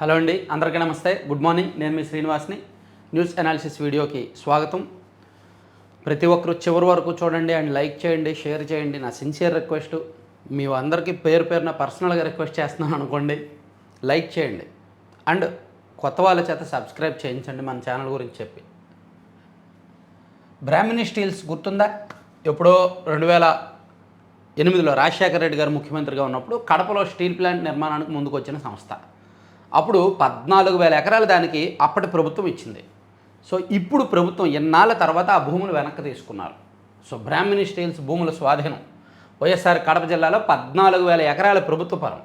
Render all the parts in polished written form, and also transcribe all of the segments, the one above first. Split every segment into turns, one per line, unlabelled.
Hello అండి, అందరికీ నమస్తే. Good morning. నేను మీ శ్రీనివాస్ని. న్యూస్ అనాలిసిస్ వీడియోకి స్వాగతం. ప్రతి ఒక్కరు చివరి వరకు చూడండి అండ్ లైక్ చేయండి, షేర్ చేయండి. నా సిన్సియర్ రిక్వెస్ట్. మీ అందరికీ పేరు పేరున పర్సనల్గా రిక్వెస్ట్ చేస్తున్నాను అనుకోండి. లైక్ చేయండి అండ్ కొత్త వాళ్ళ చేత సబ్స్క్రైబ్ చేయించండి మన ఛానల్ గురించి చెప్పి. బ్రాహ్మణి స్టీల్స్ గుర్తుందా? ఎప్పుడో 2008లో రాజశేఖర రెడ్డి గారు ముఖ్యమంత్రిగా ఉన్నప్పుడు కడపలో స్టీల్ ప్లాంట్ నిర్మాణానికి ముందుకు వచ్చిన సంస్థ. అప్పుడు 14,000 ఎకరాలు దానికి అప్పటి ప్రభుత్వం ఇచ్చింది. సో ఇప్పుడు ప్రభుత్వం ఎన్నాళ్ళ తర్వాత ఆ భూములు వెనక్కి తీసుకున్నారు. సో బ్రాహ్మణి స్టీల్స్ భూముల స్వాధీనం వైఎస్ఆర్ కడప జిల్లాలో 14,000 ఎకరాల ప్రభుత్వ పరం.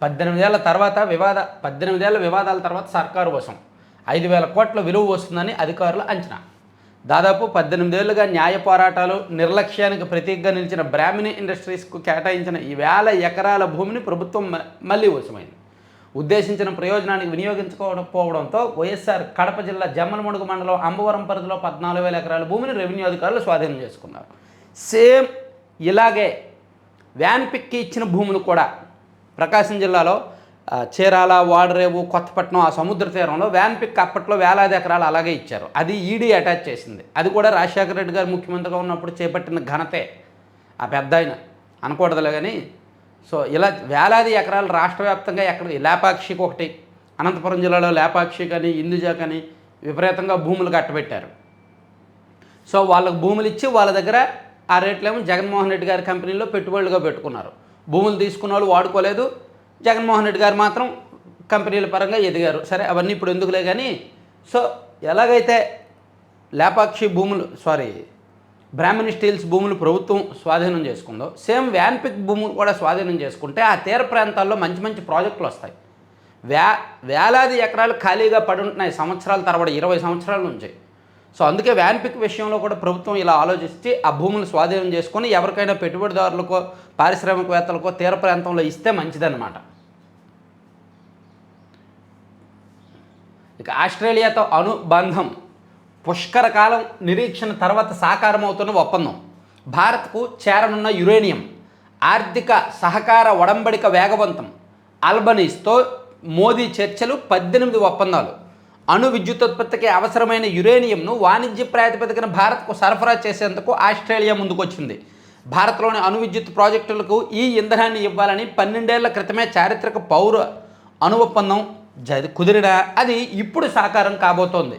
18 ఏళ్ల తర్వాత 18 ఏళ్ల వివాదాల తర్వాత సర్కారు వశం 5,000 కోట్ల విలువ వస్తుందని అధికారుల అంచనా. దాదాపు 18 ఏళ్లుగా న్యాయ పోరాటాలు నిర్లక్ష్యానికి ప్రతీకగా నిలిచిన బ్రాహ్మణి ఇండస్ట్రీస్కు కేటాయించిన ఈ 1000 ఎకరాల భూమిని ప్రభుత్వం మళ్ళీ వశమైంది. ఉద్దేశించిన ప్రయోజనానికి వినియోగించుకోకపోవడంతో వైఎస్ఆర్ కడప జిల్లా జమ్మలమడుగు మండలం అంబవరం పరిధిలో 14,000 ఎకరాల భూమిని రెవెన్యూ అధికారులు స్వాధీనం చేసుకున్నారు. సేమ్ ఇలాగే వ్యాన్ పిక్కి ఇచ్చిన భూములు కూడా ప్రకాశం జిల్లాలో చీరాల, వాడరేవు, కొత్తపట్నం ఆ సముద్ర తీరంలో వ్యాన్ పిక్ అప్పట్లో వేలాది ఎకరాలు అలాగే ఇచ్చారు. అది ఈడీ అటాచ్ చేసింది. అది కూడా రాజశేఖర రెడ్డి గారు ముఖ్యమంత్రిగా ఉన్నప్పుడు చేపట్టిన ఘనతే. ఆ పెద్ద ఆయన అనకూడదులే కానీ. సో ఇలా వేలాది ఎకరాలు రాష్ట్ర వ్యాప్తంగా ఎక్కడ లేపాక్షికి ఒకటి, అనంతపురం జిల్లాలో లేపాక్షి కానీ ఇందుజా కానీ విపరీతంగా భూములు కట్టబెట్టారు. సో వాళ్ళకు భూములు ఇచ్చి వాళ్ళ దగ్గర ఆ రేట్లేమో జగన్మోహన్ రెడ్డి గారి కంపెనీలో పెట్టుబడులుగా పెట్టుకున్నారు. భూములు తీసుకున్న వాళ్ళు వాడుకోలేదు, జగన్మోహన్ రెడ్డి గారు మాత్రం కంపెనీల పరంగా ఎదిగారు. సరే అవన్నీ ఇప్పుడు ఎందుకులే కానీ. సో ఎలాగైతే లేపాక్షి భూములు బ్రాహ్మణి స్టీల్స్ భూములు ప్రభుత్వం స్వాధీనం చేసుకుందో, సేమ్ వ్యాన్ పిక్ భూములు కూడా స్వాధీనం చేసుకుంటే ఆ తీర ప్రాంతాల్లో మంచి మంచి ప్రాజెక్టులు వస్తాయి. వేలాది ఎకరాలు ఖాళీగా పడి ఉంటున్నాయి సంవత్సరాల తరబడి, 20 సంవత్సరాల నుంచి. సో అందుకే వ్యాన్ పిక్ విషయంలో కూడా ప్రభుత్వం ఇలా ఆలోచించి ఆ భూములు స్వాధీనం చేసుకొని ఎవరికైనా పెట్టుబడిదారులకో పారిశ్రామికవేత్తలకో తీర ప్రాంతంలో ఇస్తే మంచిదన్నమాట. ఇక ఆస్ట్రేలియాతో అనుబంధం పుష్కర కాలం నిరీక్షణ తర్వాత సాకారమవుతున్న ఒప్పందం. భారత్కు చేరనున్న యురేనియం ఆర్థిక సహకార ఒడంబడిక వేగవంతం. ఆల్బనీస్తో మోదీ చర్చలు, 18 ఒప్పందాలు. అణు విద్యుతోత్పత్తికి అవసరమైన యురేనియంను వాణిజ్య ప్రాతిపదికన భారత్కు సరఫరా చేసేందుకు ఆస్ట్రేలియా ముందుకొచ్చింది. భారత్లోని అణు విద్యుత్ ప్రాజెక్టులకు ఈ ఇంధనాన్ని ఇవ్వాలని 12 ఏళ్ల క్రితమే చారిత్రక పౌర అణు ఒప్పందం కుదిరినా అది ఇప్పుడు సాకారం కాబోతోంది.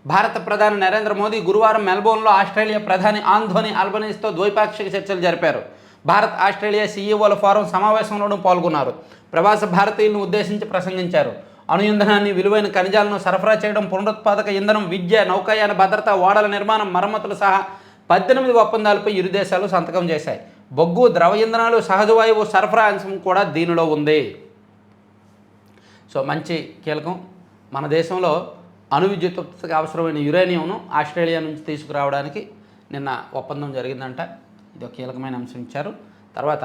భారత ప్రధాని నరేంద్ర మోదీ గురువారం మెల్బోర్న్లో ఆస్ట్రేలియా ప్రధాని ఆంథోనీ ఆల్బనీస్తో ద్వైపాక్షిక చర్చలు జరిపారు. భారత్ ఆస్ట్రేలియా సీఈఓల ఫోరం సమావేశంలోనూ పాల్గొన్నారు. ప్రవాస భారతీయులను ఉద్దేశించి ప్రసంగించారు. అణు ఇంధనాన్ని, విలువైన ఖనిజాలను సరఫరా చేయడం, పునరుత్పాదక ఇంధనం, విద్య, నౌకాయాన భద్రత, ఓడల నిర్మాణం, మరమ్మతులు సహా 18 ఒప్పందాలపై ఇరు దేశాలు సంతకం చేశాయి. బొగ్గు, ద్రవ ఇంధనాలు, సహజ వాయువు సరఫరా అంశం కూడా దీనిలో ఉంది. సో మంచి కీలకం. మన దేశంలో అణు విద్యుత్తుకి అవసరమైన యురేనియంను ఆస్ట్రేలియా నుంచి తీసుకురావడానికి నిన్న ఒప్పందం జరిగిందంట. ఇది ఒక కీలకమైన అంశం ఇచ్చారు. తర్వాత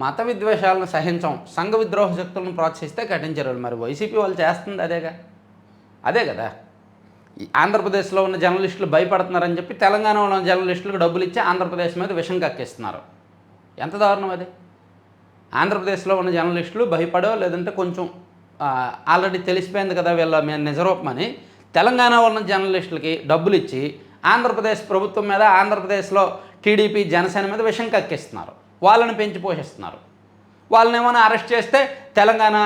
మత విద్వేషాలను సహించం, సంఘ విద్రోహ శక్తులను ప్రోత్సహిస్తే కఠిన చర్యలు. మరి వైసీపీ వాళ్ళు చేస్తుంది అదే కదా. ఈ ఆంధ్రప్రదేశ్లో ఉన్న జర్నలిస్టులు భయపడుతున్నారని చెప్పి తెలంగాణలో ఉన్న జర్నలిస్టులకు డబ్బులు ఇచ్చి ఆంధ్రప్రదేశ్ మీద విషం కక్కిస్తున్నారు. ఎంత దారుణం అది. ఆంధ్రప్రదేశ్లో ఉన్న జర్నలిస్టులు భయపడో లేదంటే కొంచెం ఆల్రెడీ తెలిసిపోయింది కదా వీళ్ళ మీద నిజరూపమని తెలంగాణ ఉన్న జర్నలిస్టులకి డబ్బులు ఇచ్చి ఆంధ్రప్రదేశ్ ప్రభుత్వం మీద, ఆంధ్రప్రదేశ్లో టీడీపీ జనసేన మీద విషం కక్కిస్తున్నారు. వాళ్ళని పెంచి పోషిస్తున్నారు. వాళ్ళని ఏమైనా అరెస్ట్ చేస్తే తెలంగాణ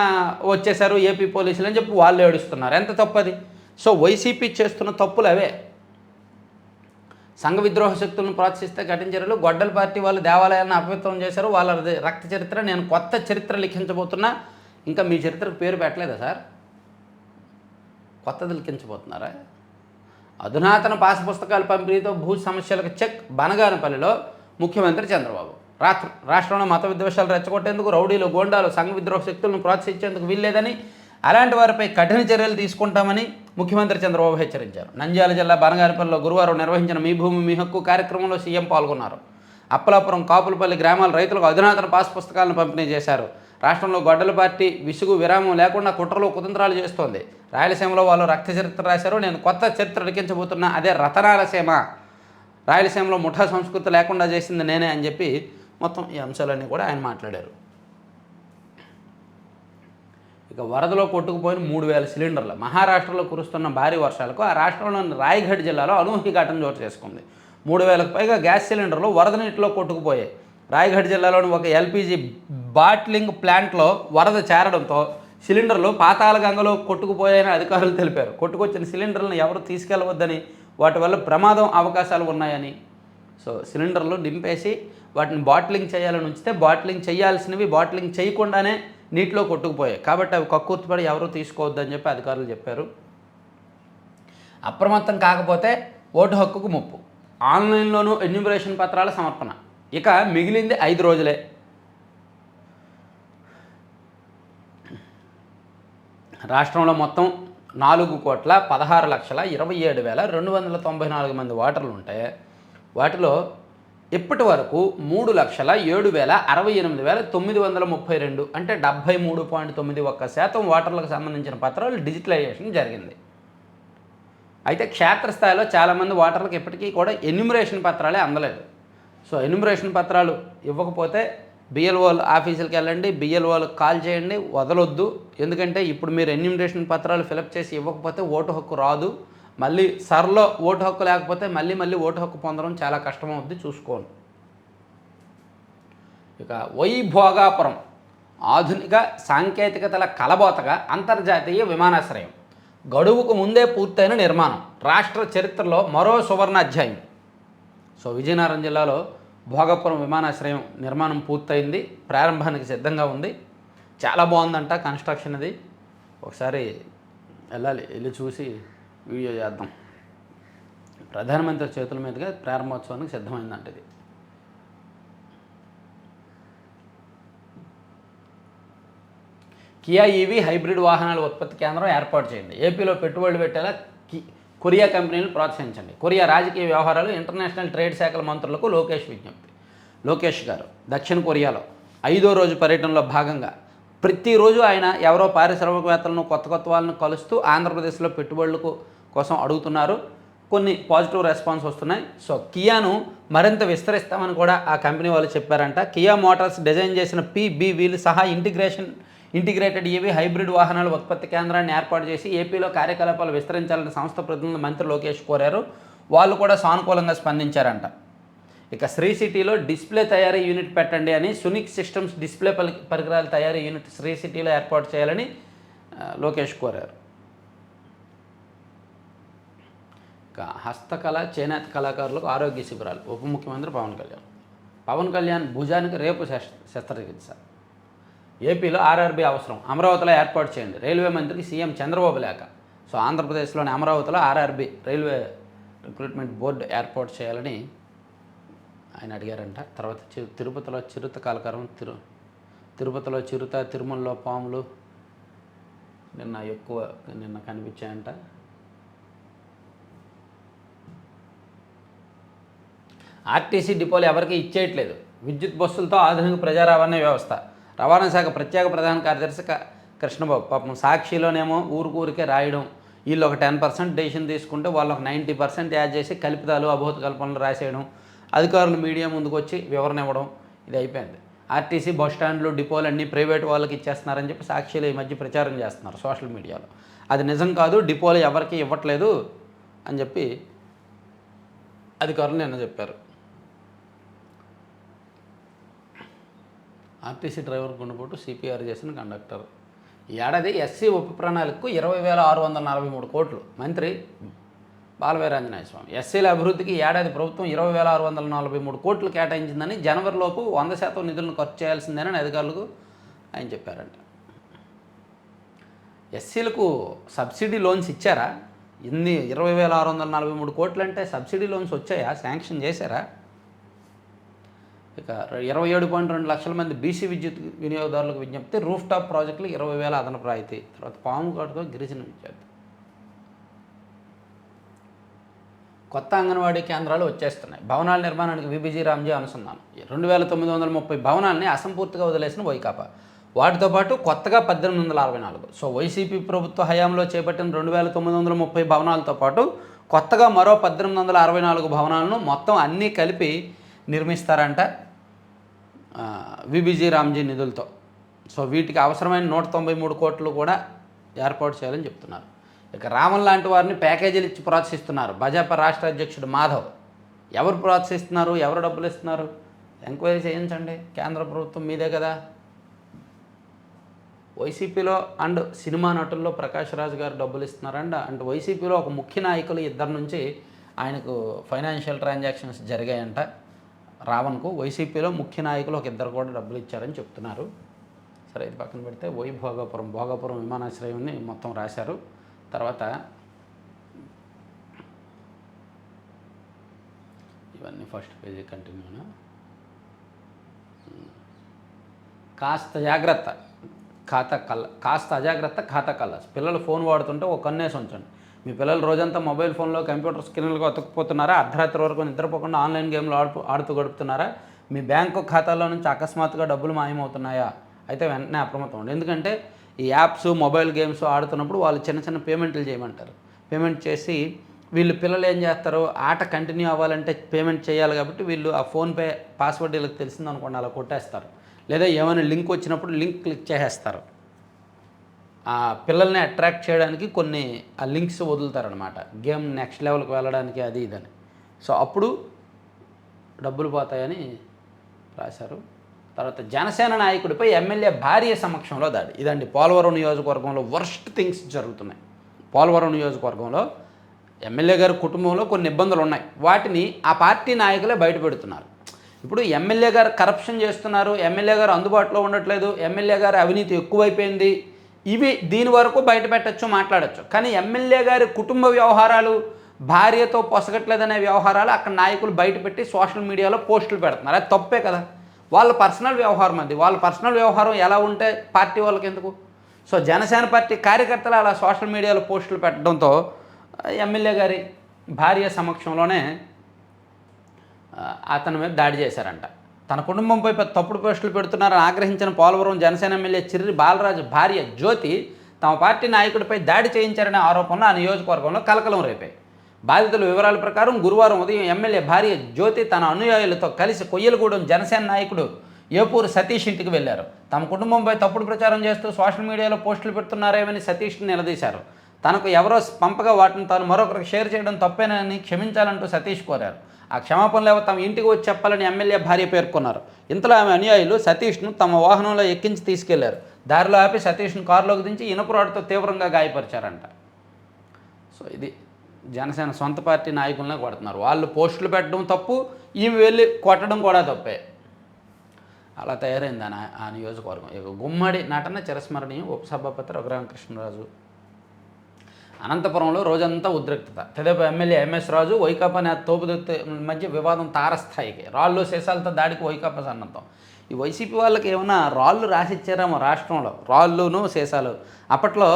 వచ్చేసారు ఏపీ పోలీసులు అని చెప్పి వాళ్ళు ఏడుస్తున్నారు. ఎంత తప్పది. సో వైసీపీ చేస్తున్న తప్పులు అవే. సంఘ విద్రోహ శక్తులను ప్రోత్సహిస్తే కఠిన చర్యలు. గొడ్డల పార్టీ వాళ్ళు దేవాలయాలను అపవిత్రం చేశారు. వాళ్ళ రక్త చరిత్ర, నేను కొత్త చరిత్ర లిఖించబోతున్నా. ఇంకా మీ చరిత్రకు పేరు పెట్టలేదా సార్? కొత్తది లిఖించబోతున్నారా? అధునాతన పాస్ పుస్తకాల పంపిణీతో భూ సమస్యలకు చెక్. బనగానపల్లిలో ముఖ్యమంత్రి చంద్రబాబు. రాష్ట్రంలో మత విద్వేషాలు రెచ్చగొట్టేందుకు రౌడీలు, గోండాలు, సంఘ విద్రోహ శక్తులను ప్రోత్సహించేందుకు వీల్లేదని, అలాంటి వారిపై కఠిన చర్యలు తీసుకుంటామని ముఖ్యమంత్రి చంద్రబాబు హెచ్చరించారు. నంద్యాల జిల్లా బనగానపల్లిలో గురువారం నిర్వహించిన మీ భూమి మీ హక్కు కార్యక్రమంలో సీఎం పాల్గొన్నారు. అప్పలాపురం, కాపులపల్లి గ్రామాల రైతులకు అధునాతన పాస్ పుస్తకాలను పంపిణీ చేశారు. రాష్ట్రంలో గొడ్డల పార్టీ విసుగు విరామం లేకుండా కుట్రలు కుతంత్రాలు చేస్తోంది. రాయలసీమలో వాళ్ళు రక్త చరిత్ర రాశారు. నేను కొత్త చరిత్ర లిఖించబోతున్నా, అదే రతనాలసీమ. రాయలసీమలో ముఠా సంస్కృతి లేకుండా చేసింది నేనే అని చెప్పి మొత్తం ఈ అంశాలన్నీ కూడా ఆయన మాట్లాడారు. ఇక ఇక వరదలో కొట్టుకుపోయిన 3,000 సిలిండర్లు. మహారాష్ట్రలో కురుస్తున్న భారీ వర్షాలకు ఆ రాష్ట్రంలోని రాయ్గఢ్ జిల్లాలో అనూహ్య ఘటన చోటు చేసుకుంది. 3,000కు పైగా గ్యాస్ సిలిండర్లు వరద నీటిలో కొట్టుకుపోయాయి. రాయ్గఢ్ జిల్లాలోని ఒక ఎల్పీజీ బాట్లింగ్ ప్లాంట్లో వరద చేరడంతో సిలిండర్లు పాతాళగంగలో కొట్టుకుపోయాయని అధికారులు తెలిపారు. కొట్టుకొచ్చిన సిలిండర్లను ఎవరు తీసుకెళ్లవద్దని, వాటి వల్ల ప్రమాదం అవకాశాలు ఉన్నాయని. సో సిలిండర్లు నింపేసి వాటిని బాట్లింగ్ చేయాలని ఉంచితే బాట్లింగ్ చేయాల్సినవి బాట్లింగ్ చేయకుండానే నీటిలో కొట్టుకుపోయాయి. కాబట్టి అవి కక్కుర్తిపడి ఎవరూ తీసుకోవద్దని చెప్పి అధికారులు చెప్పారు. అప్రమత్తం కాకపోతే ఓటు హక్కుకు ముప్పు. ఆన్లైన్లోనూ ఎన్యూమరేషన్ పత్రాల సమర్పణ. ఇక మిగిలింది 5 రోజులే. రాష్ట్రంలో మొత్తం 4,16,27,294 మంది ఓటర్లు ఉంటే వాటిలో ఇప్పటి వరకు 3,07,68,932 అంటే 73.91% ఓటర్లకు సంబంధించిన పత్రాలు డిజిటలైజేషన్ జరిగింది. అయితే క్షేత్రస్థాయిలో చాలామంది ఓటర్లకు ఇప్పటికీ కూడా ఎన్యూమరేషన్ పత్రాలే అందలేదు. సో ఎన్యూమరేషన్ పత్రాలు ఇవ్వకపోతే బిఎల్ఓల ఆఫీసులకు వెళ్ళండి, బిఎల్ఓలకు కాల్ చేయండి, వదలొద్దు. ఎందుకంటే ఇప్పుడు మీరు ఎన్యూమరేషన్ పత్రాలు ఫిలప్ చేసి ఇవ్వకపోతే ఓటు హక్కు రాదు. మళ్ళీ సర్లో ఓటు హక్కు లేకపోతే మళ్ళీ ఓటు హక్కు పొందడం చాలా కష్టమవుద్ది, చూసుకోండి. ఇక వైభోగాపురం ఆధునిక సాంకేతికతల కలబోతగా అంతర్జాతీయ విమానాశ్రయం. గడువుకు ముందే పూర్తయిన నిర్మాణం. రాష్ట్ర చరిత్రలో మరో సువర్ణ అధ్యాయం. సో విజయనగరం జిల్లాలో భోగాపురం విమానాశ్రయం నిర్మాణం పూర్తయింది, ప్రారంభానికి సిద్ధంగా ఉంది. చాలా బాగుందంట కన్స్ట్రక్షన్. అది ఒకసారి వెళ్ళి చూసి వీడియో చేద్దాం. ప్రధానమంత్రి చేతుల మీదుగా ప్రారంభోత్సవానికి సిద్ధమైందంట ఇది. కియా ఈవీ హైబ్రిడ్ వాహనాల ఉత్పత్తి కేంద్రం ఏర్పాటు చేయండి. ఏపీలో పెట్టుబడులు పెట్టేలా కొరియా కంపెనీలను ప్రోత్సహించండి. కొరియా రాజకీయ వ్యవహారాలు ఇంటర్నేషనల్ ట్రేడ్ శాఖల మంత్రులకు లోకేష్ విజ్ఞప్తి. లోకేష్ గారు దక్షిణ కొరియాలో 5వ రోజు పర్యటనలో భాగంగా ప్రతిరోజు ఆయన ఎవరో పారిశ్రామికవేత్తలను కొత్త వాళ్ళను కలుస్తూ ఆంధ్రప్రదేశ్లో పెట్టుబడులకు కోసం అడుగుతున్నారు. కొన్ని పాజిటివ్ రెస్పాన్స్ వస్తున్నాయి. సో కియాను మరింత విస్తరిస్తామని కూడా ఆ కంపెనీ వాళ్ళు చెప్పారంట. కియా మోటార్స్ డిజైన్ చేసిన PBVలు సహా ఇంటిగ్రేటెడ్ ఈవీ హైబ్రిడ్ వాహనాల ఉత్పత్తి కేంద్రాన్ని ఏర్పాటు చేసి ఏపీలో కార్యకలాపాలు విస్తరించాలని సంస్థ ప్రతినిధులు మంత్రి లోకేష్ కోరారు. వాళ్ళు కూడా సానుకూలంగా స్పందించారంట. ఇక శ్రీ సిటీలో డిస్ప్లే తయారీ యూనిట్ పెట్టండి అని సునిక్ సిస్టమ్స్ డిస్ప్లే పరికరాల తయారీ యూనిట్ శ్రీ సిటీలో ఏర్పాటు చేయాలని లోకేష్ కోరారు. ఇక హస్తకళ చేనేత కళాకారులకు ఆరోగ్య శిబిరాలు. ఉప ముఖ్యమంత్రి పవన్ కళ్యాణ్ భుజానికి రేపు శస్త్రచికిత్స. ఏపీలో ఆర్ఆర్బీ అవసరం, అమరావతిలో ఏర్పాటు చేయండి. రైల్వే మంత్రికి సీఎం చంద్రబాబు లేఖ. సో ఆంధ్రప్రదేశ్లోని అమరావతిలో ఆర్ఆర్బీ రైల్వే రిక్రూట్మెంట్ బోర్డు ఏర్పాటు చేయాలని ఆయన అడిగారంట. తర్వాత తిరుపతిలో చిరుత కాలకారం, తిరుపతిలో చిరుత, తిరుమలలో పాములు నిన్న కనిపించాయంట. ఆర్టీసీ డిపోలు ఎవరికి ఇచ్చేయట్లేదు. విద్యుత్ బస్సులతో ఆధునిక ప్రజా రవాణా వ్యవస్థ. రవాణా శాఖ ప్రత్యేక ప్రధాన కార్యదర్శి కృష్ణబాబు పాపం సాక్షిలోనేమో ఊరికే రాయడం, వీళ్ళు ఒక 10% డెసిషన్ తీసుకుంటే వాళ్ళు ఒక 90% యాడ్ చేసి కల్పితాలు అభూత కల్పనలు రాసేయడం, అధికారులు మీడియా ముందుకు వచ్చి వివరణ ఇవ్వడం, ఇది అయిపోయింది. ఆర్టీసీ బస్ స్టాండ్లు డిపోలు అన్నీ ప్రైవేట్ వాళ్ళకి ఇచ్చేస్తున్నారని చెప్పి సాక్షిలో ఈ మధ్య ప్రచారం చేస్తున్నారు సోషల్ మీడియాలో. అది నిజం కాదు, డిపోలు ఎవరికి ఇవ్వట్లేదు అని చెప్పి అధికారులు నిన్న చెప్పారు. ఆర్టీసీ డ్రైవర్ గుండెపోటు CPR చేసిన కండక్టర్. ఈ ఏడాది ఎస్సీ ఉప ప్రణాళికకు 20,643 కోట్లు. మంత్రి బాలవీరాంజనేయ స్వామి. ఎస్సీల అభివృద్ధికి ఏడాది ప్రభుత్వం 20,643 కోట్లు కేటాయించిందని, జనవరిలోపు 100% నిధులను ఖర్చు చేయాల్సిందేనని అధికారులకు ఆయన చెప్పారంట. ఎస్సీలకు సబ్సిడీ లోన్స్ ఇచ్చారా? 20,643 కోట్లు అంటే సబ్సిడీ లోన్స్ వచ్చాయా? శాంక్షన్ చేశారా? ఇక 27.2 లక్షల మంది బీసీ విద్యుత్ వినియోగదారులకు విజ్ఞప్తి. రూఫ్ టాప్ ప్రాజెక్టులు 20,000 అదనపు రాయితీ. తర్వాత పాము కాటుతో గిరిజన విద్యార్థి. కొత్త అంగన్వాడీ కేంద్రాలు వచ్చేస్తున్నాయి. భవనాల నిర్మాణానికి VBG రామ్జీ అనుసంధానం. 2,930 భవనాలని అసంపూర్తిగా వదిలేసిన వైకాపా. వాటితో పాటు కొత్తగా 1,864. సో వైసీపీ ప్రభుత్వ హయాంలో చేపట్టిన 2,930 భవనాలతో పాటు కొత్తగా మరో 1,864 భవనాలను మొత్తం అన్నీ కలిపి నిర్మిస్తారంట VBG రామ్జీ నిధులతో. సో వీటికి అవసరమైన 193 కోట్లు కూడా ఏర్పాటు చేయాలని చెప్తున్నారు. ఇక రావణ్ లాంటి వారిని ప్యాకేజీలు ఇచ్చి ప్రోత్సహిస్తున్నారు. భాజపా రాష్ట్ర అధ్యక్షుడు మాధవ్. ఎవరు ప్రోత్సహిస్తున్నారు, ఎవరు డబ్బులు ఇస్తున్నారు, ఎంక్వైరీ చేయించండి, కేంద్ర ప్రభుత్వం మీదే కదా. వైసీపీలో అండ్ సినిమా నటుల్లో ప్రకాష్ రాజ్ గారు డబ్బులు ఇస్తున్నారండి. అంటే వైసీపీలో ఒక ముఖ్య నాయకులు ఇద్దరి నుంచి ఆయనకు ఫైనాన్షియల్ ట్రాన్సాక్షన్స్ జరిగాయంట. రావణ్కు వైసీపీలో ముఖ్య నాయకులు ఒక ఇద్దరు కూడా డబ్బులు ఇచ్చారని చెప్తున్నారు. సరే, ఇది పక్కన పెడితే భోగాపురం విమానాశ్రయాన్ని మొత్తం రాశారు. తర్వాత ఇవన్నీ ఫస్ట్ పేజీ కంటిన్యూనా. కాస్త అజాగ్రత్త ఖాతా కల్లాస్. పిల్లలు ఫోన్ వాడుతుంటే ఒక కన్నేసి ఉంచండి. మీ పిల్లలు రోజంతా మొబైల్ ఫోన్లో కంప్యూటర్ స్క్రీన్లకు అతుక్కుపోతున్నారా? అర్ధరాత్రి వరకు నిద్రపోకుండా ఆన్లైన్ గేమ్లు ఆడుతూ గడుపుతున్నారా? మీ బ్యాంకు ఖాతాలో నుంచి అకస్మాత్తుగా డబ్బులు మాయమవుతున్నాయా? అయితే వెంటనే అప్రమత్తం ఉండండి. ఎందుకంటే ఈ యాప్స్, మొబైల్ గేమ్స్ ఆడుతున్నప్పుడు వాళ్ళు చిన్న చిన్న పేమెంట్లు చేయమంటారు. పేమెంట్ చేసి వీళ్ళు పిల్లలు ఏం చేస్తారు, ఆట కంటిన్యూ అవ్వాలంటే పేమెంట్ చేయాలి కాబట్టి వీళ్ళు ఆ ఫోన్పే పాస్వర్డ్ వీళ్ళకి తెలిసిందనుకోండి అలా కొట్టేస్తారు. లేదా ఏమైనా లింక్ వచ్చినప్పుడు లింక్ క్లిక్ చేసేస్తారు. ఆ పిల్లల్ని అట్రాక్ట్ చేయడానికి కొన్ని ఆ లింక్స్ వదులుతారనమాట, గేమ్ నెక్స్ట్ లెవెల్కి వెళ్ళడానికి అది ఇదని. సో అప్పుడు డబ్బులు పోతాయని రాశారు. తర్వాత జనసేన నాయకుడిపై ఎమ్మెల్యే భార్య సమక్షంలో దాడి. ఇదండి పోలవరం నియోజకవర్గంలో వర్స్ట్ థింగ్స్ జరుగుతున్నాయి. పోలవరం నియోజకవర్గంలో ఎమ్మెల్యే గారి కుటుంబంలో కొన్ని ఇబ్బందులు ఉన్నాయి. వాటిని ఆ పార్టీ నాయకులే బయటపెడుతున్నారు. ఇప్పుడు ఎమ్మెల్యే గారు కరప్షన్ చేస్తున్నారు, ఎమ్మెల్యే గారు అందుబాటులో ఉండట్లేదు, ఎమ్మెల్యే గారి అవినీతి ఎక్కువైపోయింది, ఇవి దీని వరకు బయట పెట్టచ్చు, మాట్లాడచ్చు. కానీ ఎమ్మెల్యే గారి కుటుంబ వ్యవహారాలు, భార్యతో పొసగట్లేదనే వ్యవహారాలు అక్కడ నాయకులు బయటపెట్టి సోషల్ మీడియాలో పోస్టులు పెడుతున్నారు. అది తప్పే కదా. వాళ్ళ పర్సనల్ వ్యవహారం అది. వాళ్ళ పర్సనల్ వ్యవహారం ఎలా ఉంటే పార్టీ వాళ్ళకి ఎందుకు? సో జనసేన పార్టీ కార్యకర్తలు అలా సోషల్ మీడియాలో పోస్టులు పెట్టడంతో ఎమ్మెల్యే గారి భార్య సమక్షంలోనే అతని మీద దాడి చేశారంట. తన కుటుంబంపై తప్పుడు పోస్టులు పెడుతున్నారని ఆగ్రహించిన పోలవరం జనసేన ఎమ్మెల్యే చిర్రి బాలరాజు భార్య జ్యోతి తమ పార్టీ నాయకుడిపై దాడి చేయించారనే ఆరోపణలు ఆ నియోజకవర్గంలో కలకలం రేపాయి. బాధితుల వివరాల ప్రకారం గురువారం ఉదయం ఎమ్మెల్యే భార్య జ్యోతి తన అనుయాయులతో కలిసి కొయ్యలగూడెం జనసేన నాయకుడు ఏపూరు సతీష్ ఇంటికి వెళ్లారు. తమ కుటుంబంపై తప్పుడు ప్రచారం చేస్తూ సోషల్ మీడియాలో పోస్టులు పెడుతున్నారేమని సతీష్ని నిలదీశారు. తనకు ఎవరో పంపగా వాటిని తాను మరొకరికి షేర్ చేయడం తప్పేనని క్షమించాలంటూ సతీష్ కోరారు. ఆ క్షమాపణలు తమ ఇంటికి వచ్చి చెప్పాలని ఎమ్మెల్యే భార్య పేర్కొన్నారు. ఇంతలో ఆమె అనుయాయులు సతీష్ను తమ వాహనంలో ఎక్కించి తీసుకెళ్లారు. దారిలో ఆపి సతీష్ను కారులోకి దించి ఇనుపురాడుతో తీవ్రంగా గాయపరిచారంట. సో ఇది జనసేన సొంత పార్టీ నాయకులనే కొడుతున్నారు. వాళ్ళు పోస్టులు పెట్టడం తప్పు, ఈమె వెళ్ళి కొట్టడం కూడా తప్పే. అలా తయారైంది ఆ నియోజకవర్గం. ఇక గుమ్మడి నటన చిరస్మరణీయం. ఉపసభాపతి రఘురామకృష్ణరాజు. అనంతపురంలో రోజంతా ఉద్రిక్తత. తెదేపా ఎమ్మెల్యే ఎంఎస్ రాజు వైకాపా నేత తోపుదుర్తి మధ్య వివాదం తారస్థాయికి. రాళ్ళు సీసాలతో దాడికి వైకాపా సన్నద్ధం. ఈ వైసీపీ వాళ్ళకి ఏమైనా రాళ్ళు రాసిచ్చారేమో రాష్ట్రంలో, రాళ్ళును సీసాలు. అప్పట్లో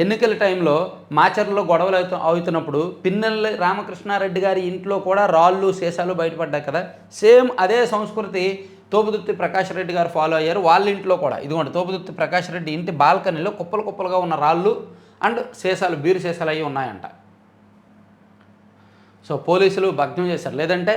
ఎన్నికల టైంలో మాచర్లో గొడవలు అవుతున్నప్పుడు పిన్నెల్లి రామకృష్ణారెడ్డి గారి ఇంట్లో కూడా రాళ్ళు సీసాలు బయటపడ్డాయి కదా. సేమ్ అదే సంస్కృతి తోపుదుర్తి ప్రకాష్ రెడ్డి గారు ఫాలో అయ్యారు. వాళ్ళ ఇంట్లో కూడా ఇదిగోండి తోపుదుర్తి ప్రకాష్ రెడ్డి ఇంటి బాల్కనీలో కుప్పలు కుప్పలుగా ఉన్న రాళ్ళు అండ్ సీసాలు, బీరు సీసాలు అవి ఉన్నాయంట. సో పోలీసులు భగ్నం చేశారు, లేదంటే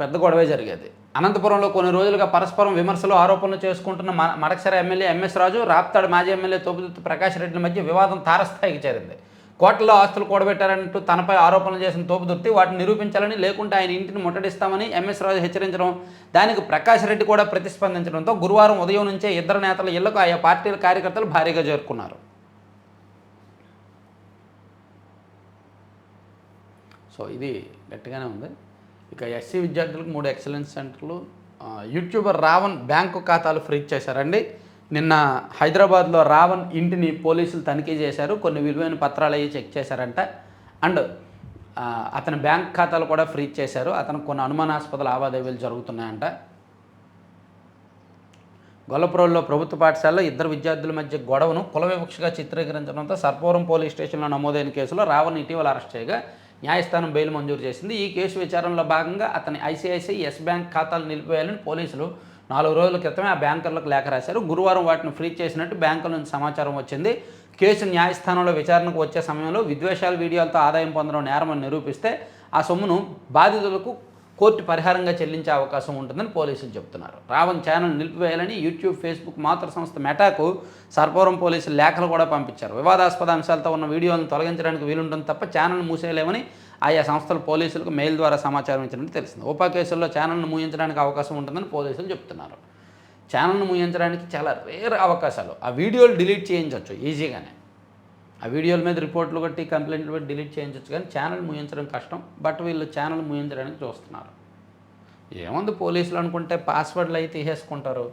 పెద్ద గొడవే జరిగేది. అనంతపురంలో కొన్ని రోజులుగా పరస్పరం విమర్శలు, ఆరోపణలు చేసుకుంటున్న మడకసిర ఎమ్మెల్యే ఎంఎస్ రాజు, రాప్తాడు మాజీ ఎమ్మెల్యే తోపుదుర్తి ప్రకాష్ రెడ్డి మధ్య వివాదం తారస్థాయికి చేరింది. కోట్లలో ఆస్తులు కూడబెట్టారంటూ తనపై ఆరోపణలు చేసిన తోపుదుర్తి వాటిని నిరూపించాలని, లేకుంటే ఆయన ఇంటిని ముట్టడిస్తామని ఎంఎస్ రాజు హెచ్చరించడం, దానికి ప్రకాష్ రెడ్డి కూడా ప్రతిస్పందించడంతో గురువారం ఉదయం నుంచే ఇద్దరు నేతల ఇళ్లకు ఆయా పార్టీల కార్యకర్తలు భారీగా చేరుకున్నారు. సో ఇది గట్టిగానే ఉంది. ఇక ఎస్సీ విద్యార్థులకు 3 ఎక్సలెన్స్ సెంటర్లు. యూట్యూబర్ రావణ్ బ్యాంకు ఖాతాలు ఫ్రీజ్ చేశారండి. నిన్న హైదరాబాద్లో రావణ్ ఇంటిని పోలీసులు తనిఖీ చేశారు. కొన్ని విలువైన పత్రాలు అవి చెక్ చేశారంట. అండ్ అతని బ్యాంక్ ఖాతాలు కూడా ఫ్రీజ్ చేశారు. అతనికి కొన్ని అనుమానాస్పద లావాదేవీలు జరుగుతున్నాయంట. గొల్లపురంలో ప్రభుత్వ పాఠశాలలో ఇద్దరు విద్యార్థుల మధ్య గొడవను కుల వివక్షగా చిత్రీకరించడంతో సర్పవరం పోలీస్ స్టేషన్లో నమోదైన కేసులో రావణ్ ఇటీవల అరెస్ట్ చేయగా న్యాయస్థానం బెయిల్ మంజూరు చేసింది. ఈ కేసు విచారణలో భాగంగా అతని ఐసిఐసిఐ ఎస్ బ్యాంక్ ఖాతాలు నిలిపివేయాలని పోలీసులు 4 రోజుల క్రితమే ఆ బ్యాంకర్లకు లేఖ రాశారు. గురువారం వాటిని ఫ్రీజ్ చేసినట్టు బ్యాంకుల నుంచి సమాచారం వచ్చింది. కేసు న్యాయస్థానంలో విచారణకు వచ్చే సమయంలో విద్వేషాల వీడియోలతో ఆదాయం పొందడం నేరమని నిరూపిస్తే ఆ సొమ్మును బాధితులకు కోర్టు పరిహారంగా చెల్లించే అవకాశం ఉంటుందని పోలీసులు చెబుతున్నారు. రావణ్ ఛానల్ నిలిపివేయాలని యూట్యూబ్, ఫేస్బుక్ మాతృ సంస్థ మెటాకు సర్పవరం పోలీసులు లేఖలు కూడా పంపించారు. వివాదాస్పద అంశాలతో ఉన్న వీడియోలను తొలగించడానికి వీలుంటుంది తప్ప ఛానల్ మూసేయలేమని ఆయా సంస్థలు పోలీసులకు మెయిల్ ద్వారా సమాచారం ఇచ్చినట్టు తెలిసింది. ఉపా కేసుల్లో ఛానల్ను మూయించడానికి అవకాశం ఉంటుందని పోలీసులు చెప్తున్నారు. ఛానల్ను మూయించడానికి చాలా రేర్ అవకాశాలు. ఆ వీడియోలు డిలీట్ చేయించవచ్చు ఈజీగానే. ఆ వీడియోల మీద రిపోర్ట్లు కొట్టి కంప్లైంట్లు పెట్టి డిలీట్ చేయించవచ్చు, కానీ ఛానల్ మూయించడం కష్టం. బట్ వీళ్ళు ఛానల్ మూయించడానికి చూస్తున్నారు. ఏముంది, పోలీసులు అనుకుంటే పాస్వర్డ్లు అయితే తీసేసుకుంటారు,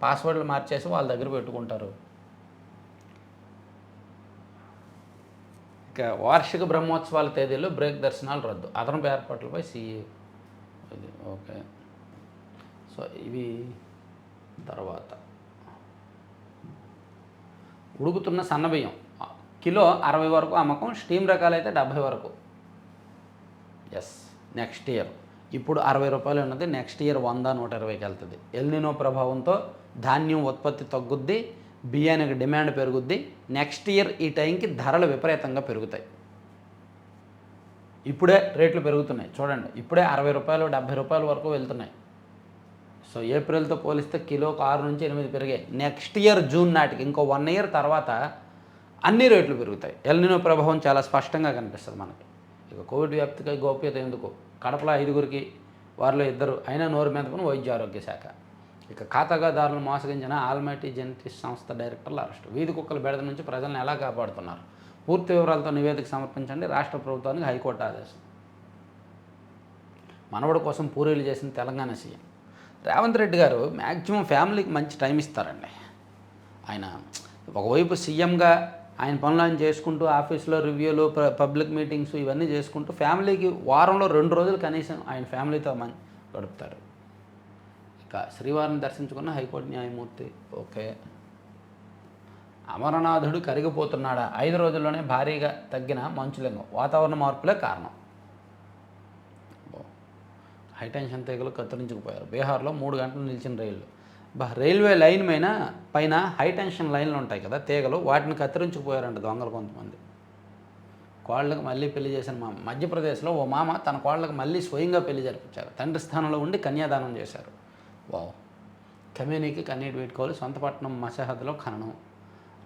పాస్వర్డ్లు మార్చేసి వాళ్ళ దగ్గర పెట్టుకుంటారు. ఇక వార్షిక బ్రహ్మోత్సవాల తేదీలో బ్రేక్ దర్శనాలు రద్దు, అదనపు ఏర్పాట్లపై సీఈ. ఇది ఓకే. సో ఇవి తర్వాత ఉడుకుతున్న సన్నబియ్యం కిలో 60 వరకు అమ్మకం, స్టీమ్ రకాలైతే 70 వరకు. ఎస్, నెక్స్ట్ ఇయర్ ఇప్పుడు 60 రూపాయలు ఉన్నది, నెక్స్ట్ ఇయర్ 100, 120కి వెళ్తుంది. ఎల్నినో ప్రభావంతో ధాన్యం ఉత్పత్తి తగ్గుద్ది, బియ్యానికి డిమాండ్ పెరుగుద్ది. నెక్స్ట్ ఇయర్ ఈ టైంకి ధరలు విపరీతంగా పెరుగుతాయి. ఇప్పుడే రేట్లు పెరుగుతున్నాయి చూడండి, ఇప్పుడే 60 రూపాయలు 70 రూపాయల వరకు వెళ్తున్నాయి. సో ఏప్రిల్తో పోలిస్తే కిలోకి 6 నుంచి 8 పెరిగాయి. నెక్స్ట్ ఇయర్ జూన్ నాటికి, ఇంకో 1 ఇయర్ తర్వాత అన్ని రేట్లు పెరుగుతాయి. ఎల్నినో ప్రభావం చాలా స్పష్టంగా కనిపిస్తుంది మనకి. ఇక కోవిడ్ వ్యాప్తికి గోప్యత ఎందుకు, కడపలో 5గురికి, వారిలో 2 అయినా నోరు మెదపని వైద్య ఆరోగ్య శాఖ. ఇక ఖాతాదారులను మోసగించిన ఆల్మైటీ జెనెటిక్స్ సంస్థ డైరెక్టర్లు అరెస్టు. వీధి కుక్కల బెడద నుంచి ప్రజలను ఎలా కాపాడుతున్నారు, పూర్తి వివరాలతో నివేదిక సమర్పించండి, రాష్ట్ర ప్రభుత్వానికి హైకోర్టు ఆదేశం. మనవడి కోసం పూరీలు చేసిన తెలంగాణ సీఎం రేవంత్ రెడ్డి గారు మ్యాక్సిమం ఫ్యామిలీకి మంచి టైం ఇస్తారండి. ఆయన ఒకవైపు సీఎంగా ఆయన పనులు ఆయన చేసుకుంటూ, ఆఫీస్లో రివ్యూలు, పబ్లిక్ మీటింగ్స్ ఇవన్నీ చేసుకుంటూ, ఫ్యామిలీకి వారంలో 2 రోజులు కనీసం ఆయన ఫ్యామిలీతో గడుపుతారు. ఇక శ్రీవారిని దర్శించుకున్న హైకోర్టు న్యాయమూర్తి. ఓకే. అమరనాథుడు కరిగిపోతున్నాడా, 5 రోజుల్లోనే భారీగా తగ్గిన మంచులింగం, వాతావరణ మార్పులే కారణం. హైటెన్షన్ తీగలు కత్తిరించుకుపోయారు. బీహార్లో 3 గంటలు నిలిచిన రైళ్లు. రైల్వే లైన్ పైన హైటెన్షన్ లైన్లు ఉంటాయి కదా, తీగలు, వాటిని కత్తిరించుకుపోయారంట దొంగలు కొంతమంది. కోళ్ళకు మళ్ళీ పెళ్లి చేసిన మధ్యప్రదేశ్లో ఓ మామ తన కోళ్ళకు మళ్ళీ స్వయంగా పెళ్లి జరిపించారు. తండ్రి స్థానంలో ఉండి కన్యాదానం చేశారు. వావ్. కమ్యూనికి కన్నీటి వీడ్కోలు, సొంతపట్నం మసహద్దులో ఖననం.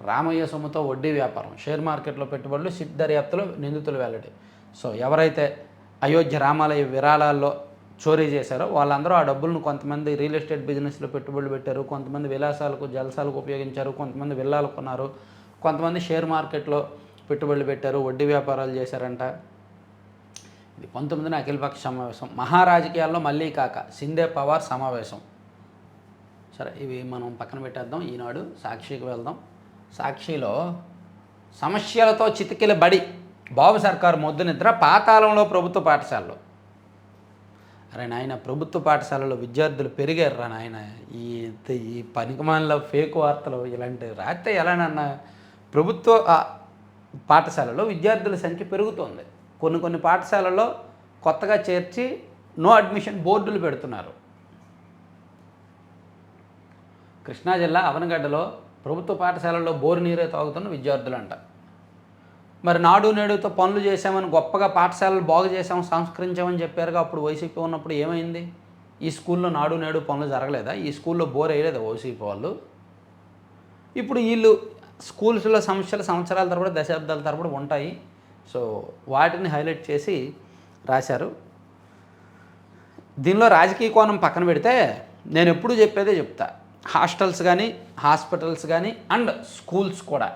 రామయ్య సొమ్ముతో వడ్డీ వ్యాపారం, షేర్ మార్కెట్లో పెట్టుబడులు, సిట్ దర్యాప్తులో నిందితులు వెల్లడి. సో ఎవరైతే అయోధ్య రామాలయ విరాళాల్లో చోరీ చేశారో వాళ్ళందరూ ఆ డబ్బులను కొంతమంది రియల్ ఎస్టేట్ బిజినెస్లో పెట్టుబడులు పెట్టారు, కొంతమంది విలాసాలకు జలసాలకు ఉపయోగించారు, కొంతమంది విల్లాలు కొన్నారు, కొంతమంది షేర్ మార్కెట్లో పెట్టుబడులు పెట్టారు, వడ్డీ వ్యాపారాలు చేశారంట. ఇది 19న అఖిలపక్ష సమావేశం. మహారాజకీయాల్లో మళ్ళీ కాక సిందే పవార్ సమావేశం. సరే, ఇవి మనం పక్కన పెట్టేద్దాం. ఈనాడు సాక్షికి వెళ్దాం. సాక్షిలో సమస్యలతో చితికిల బడి, బాబు సర్కారు మొద్దు నిద్ర, పాతాళంలో ప్రభుత్వ పాఠశాలలో. అరే నాయన, ప్రభుత్వ పాఠశాలలో విద్యార్థులు పెరిగారు రా నాయన. ఈ పనికిమాలిన ఫేక్ వార్తలు ఇలాంటివి రాస్తే ఎలానన్నా. ప్రభుత్వ పాఠశాలలో విద్యార్థుల సంఖ్య పెరుగుతోంది. కొన్ని పాఠశాలల్లో కొత్తగా చేర్చి నో అడ్మిషన్ బోర్డులు పెడుతున్నారు. కృష్ణా జిల్లా అవనగడ్డలో ప్రభుత్వ పాఠశాలల్లో బోరు నీరే తాగుతున్న విద్యార్థులంట. మరి నాడు నేడుతో పనులు చేశామని గొప్పగా పాఠశాలలు బాగు చేసాము, సంస్కరించామని చెప్పారుగా. అప్పుడు వైసీపీ ఉన్నప్పుడు ఏమైంది? ఈ స్కూల్లో నాడు నేడు పనులు జరగలేదా? ఈ స్కూల్లో బోర్ వేయలేదా వైసీపీ వాళ్ళు? ఇప్పుడు వీళ్ళు స్కూల్స్లో సమస్యలు సంవత్సరాల తరబడి, దశాబ్దాల తరబడి ఉంటాయి. సో వాటిని హైలైట్ చేసి రాశారు. దీనిలో రాజకీయ కోణం పక్కన పెడితే నేను ఎప్పుడూ చెప్పేదే చెప్తా. హాస్టల్స్ కానీ, హాస్పిటల్స్ కానీ అండ్ స్కూల్స్ కూడా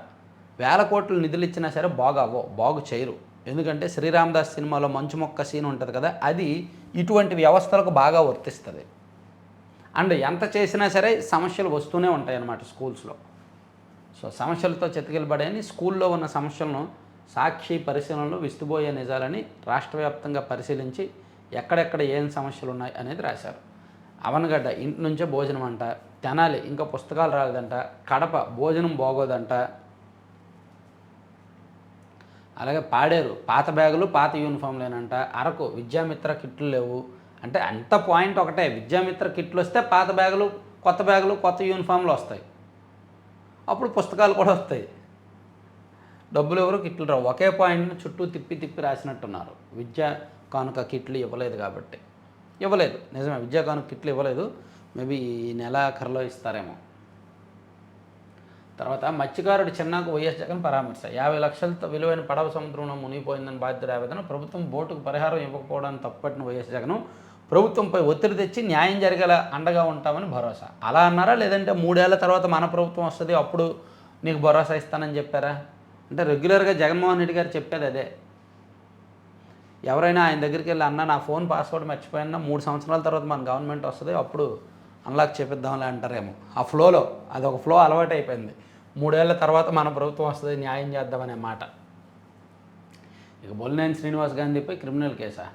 వేల కోట్లు నిధులు ఇచ్చినా సరే బాగు చేయరు. ఎందుకంటే శ్రీరామదాస్ సినిమాలో మంచు మొక్క సీన్ ఉంటుంది కదా, అది ఇటువంటి వ్యవస్థలకు బాగా వర్తిస్తుంది. అండ్ ఎంత చేసినా సరే సమస్యలు వస్తూనే ఉంటాయి అన్నమాట స్కూల్స్లో. సో సమస్యలతో చితకిలబడని స్కూల్లో ఉన్న సమస్యలను సాక్షి పరిశీలనలో విస్తుబోయే నిజాలని రాష్ట్ర వ్యాప్తంగా పరిశీలించి ఎక్కడెక్కడ ఏం సమస్యలు ఉన్నాయి అనేది రాశారు. అవనగడ్డ ఇంటి నుంచే భోజనం అంట, తెనాలి ఇంకా పుస్తకాలు రాలేదంట, కడప భోజనం బాగోదంట, అలాగే పాడేరు పాత బ్యాగులు పాత యూనిఫామ్లేనంట, అరకు విద్యామిత్ర కిట్లు లేవు. అంటే అంత పాయింట్ ఒకటే, విద్యామిత్ర కిట్లు వస్తే పాత బ్యాగులు, కొత్త యూనిఫామ్లు వస్తాయి, అప్పుడు పుస్తకాలు కూడా వస్తాయి. డబ్బులు ఎవరు, కిట్లు రావు. ఒకే పాయింట్ని చుట్టూ తిప్పి రాసినట్టున్నారు. విద్యా కానుక కిట్లు ఇవ్వలేదు కాబట్టి. ఇవ్వలేదు. నిజమే, విద్యా కానుక కిట్లు ఇవ్వలేదు. మేబీ ఈ నెలాఖరులో ఇస్తారేమో. తర్వాత మత్స్యకారుడి చిన్నాకు వైఎస్ జగన్ పరామర్శ. 50 లక్షలతో విలువైన పడవ సముద్రంలో మునిగిపోయిందని బాధితుడి ఆవేదన. ప్రభుత్వం బోటుకు పరిహారం ఇవ్వకపోవడానికి తప్పుపట్టిన వైఎస్ జగన్ ప్రభుత్వంపై ఒత్తిడి తెచ్చి న్యాయం జరిగేలా అండగా ఉంటామని భరోసా. అలా అన్నారా, లేదంటే 3 ఏళ్ల తర్వాత మన ప్రభుత్వం వస్తుంది అప్పుడు నీకు భరోసా ఇస్తానని చెప్పారా? అంటే రెగ్యులర్గా జగన్మోహన్ రెడ్డి గారు చెప్పేది అదే. ఎవరైనా ఆయన దగ్గరికి వెళ్ళి అన్న నా ఫోన్ పాస్వర్డ్ మర్చిపోయినా 3 సంవత్సరాల తర్వాత మన గవర్నమెంట్ వస్తుంది అప్పుడు అన్లాక్ చేపిద్దాంలే అంటారేమో. ఆ ఫ్లోలో అదొక ఫ్లో అలవాటు అయిపోయింది. 3 ఏళ్ల తర్వాత మన ప్రభుత్వం వస్తుంది న్యాయం చేద్దామనే మాట. ఇక బొలినేని శ్రీనివాస్ గాంధీపై క్రిమినల్ కేసా.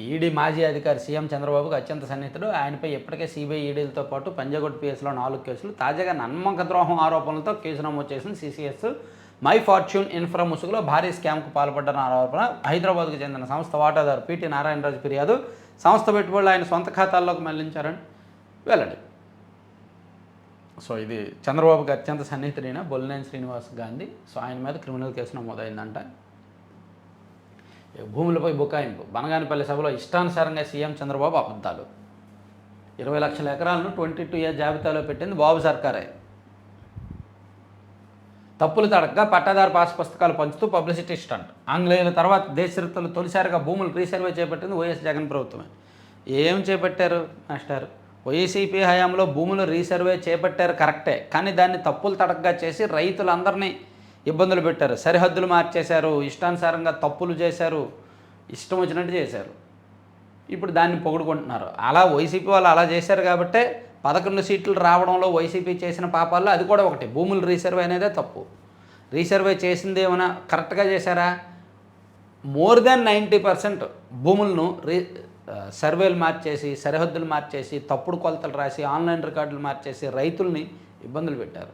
ఈడీ మాజీ అధికారి సీఎం చంద్రబాబుకు అత్యంత సన్నిహితుడు. ఆయనపై ఇప్పటికే సిబిఐ ఈడీలతో పాటు పంజాగుట్ పిఎస్లో 4 కేసులు, తాజాగా నమ్మక ద్రోహం ఆరోపణలతో కేసు నమోదు చేసిన సిసిఎస్. మై ఫార్చ్యూన్ ఇన్ఫ్రా ముసుగులో భారీ స్కామ్కు పాల్పడ్డన్న ఆరోపణ. హైదరాబాద్కు చెందిన సంస్థ వాటాదారు పిటి నారాయణరాజు ఫిర్యాదు. సంస్థ పెట్టుబడులు ఆయన సొంత ఖాతాల్లోకి మళ్లించారని వెల్లడి. సో ఇది చంద్రబాబుకి అత్యంత సన్నిహితుడైన బొలినేని శ్రీనివాస్ గాంధీ. సో ఆయన మీద క్రిమినల్ కేసు నమోదైందంట. భూములపై బుకాయింపు. బనగానపల్లి సభలో ఇష్టానుసారంగా సీఎం చంద్రబాబు అబద్ధాలు. 20 లక్షల ఎకరాలను 22A జాబితాలో పెట్టింది బాబు సర్కారే. తప్పులు తడగ్గా పట్టాదారు పాస్ పుస్తకాలు పంచుతూ పబ్లిసిటీ స్టంట్. ఆంగ్లేయుల తర్వాత దేశ చరిత్రలో తొలిసారిగా భూములు రీసర్వే చేపట్టింది వైఎస్ జగన్ ప్రభుత్వమే. ఏం చేపట్టారు మాస్టర్? వైసీపీ హయాంలో భూములు రీసర్వే చేపట్టారు కరెక్టే, కానీ దాన్ని తప్పులు తడగ్గా చేసి రైతులందరినీ ఇబ్బందులు పెట్టారు. సరిహద్దులు మార్చేశారు, ఇష్టానుసారంగా తప్పులు చేశారు, ఇష్టం వచ్చినట్టు చేశారు. ఇప్పుడు దాన్ని పొగుడుకుంటున్నారు. అలా వైసీపీ వాళ్ళు అలా చేశారు కాబట్టే 11 సీట్లు రావడంలో వైసీపీ చేసిన పాపాల్లో అది కూడా ఒకటి. భూములు రీసర్వే అనేదే తప్పు. రీసర్వే చేసింది ఏమైనా కరెక్ట్గా చేశారా? మోర్ దాన్ 90% భూములను సర్వేలు మార్చేసి, సరిహద్దులు మార్చేసి, తప్పుడు కొలతలు రాసి, ఆన్లైన్ రికార్డులు మార్చేసి రైతుల్ని ఇబ్బందులు పెట్టారు.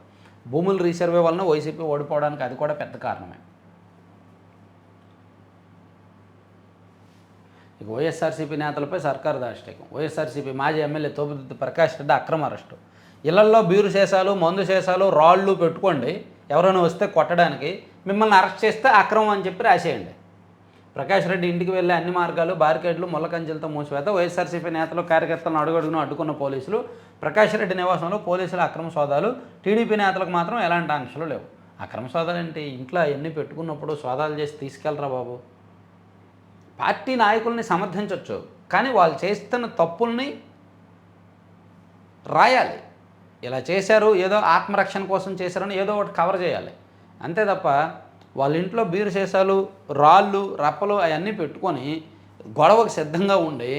భూములు రీసర్వే వలన వైసీపీ ఓడిపోవడానికి అది కూడా పెద్ద కారణమే. ఇక వైఎస్ఆర్సీపీ నేతలపై సర్కారు దాష్టికం. వైఎస్ఆర్సీపీ మాజీ ఎమ్మెల్యే తోపుదుర్తి ప్రకాష్ రెడ్డి అక్రమ అరెస్టు. ఇళ్లల్లో బీరు సీసాలు, మందు సీసాలు, రాళ్ళు పెట్టుకోండి, ఎవరైనా వస్తే కొట్టడానికి, మిమ్మల్ని అరెస్ట్ చేస్తే అక్రమం అని చెప్పి రాసేయండి. ప్రకాష్ రెడ్డి ఇంటికి వెళ్ళే అన్ని మార్గాలు బారికేడ్లు, ముళ్ళకంచెలతో మూసివేత. వైఎస్ఆర్సీపీ నేతలు, కార్యకర్తలను అడుగడుగును అడ్డుకున్న పోలీసులు. ప్రకాష్ రెడ్డి నివాసంలో పోలీసుల అక్రమ సోదాలు. టీడీపీ నేతలకు మాత్రం ఎలాంటి ఆంక్షలు లేవు. అక్రమ సోదాలు ఏంటి? ఇంట్లో అవన్నీ పెట్టుకున్నప్పుడు సోదాలు చేసి తీసుకెళ్ళరా బాబు. పార్టీ నాయకుల్ని సమర్థించవచ్చు, కానీ వాళ్ళు చేస్తున్న తప్పుల్ని రాయాలి. ఇలా చేశారు, ఏదో ఆత్మరక్షణ కోసం చేశారని ఏదో ఒకటి కవర్ చేయాలి. అంతే తప్ప వాళ్ళ ఇంట్లో బీరు సీసాలు, రాళ్ళు, రప్పలు అవన్నీ పెట్టుకొని గొడవకు సిద్ధంగా ఉండి